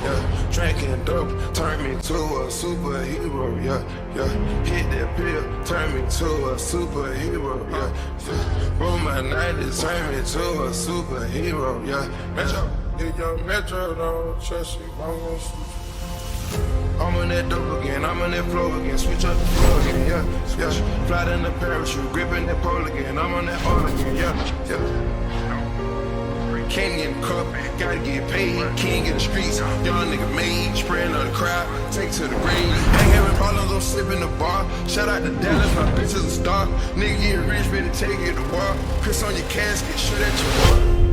yeah. Drinking dope, turn me to a superhero, yeah, yeah. Hit that pill, turn me to a superhero, yeah, yeah. Roll my 90s, turn me to a superhero, yeah. Metro, if your Metro don't trust you, I'm gonna shoot you. I'm on that dope again, I'm on that flow again, switch up the flow again, yeah, yeah. Fly in the parachute, gripping that pole again, I'm on that all again, yeah, yeah. Can't get in the cup, gotta get paid, king in the streets, young nigga made, spraying on the crowd, take to the grave. Ain't having problems, don't slip in the bar. Shout out to Dallas, my bitch is a star. Nigga get rich, better take it to war. Piss on your casket, shoot at your wall.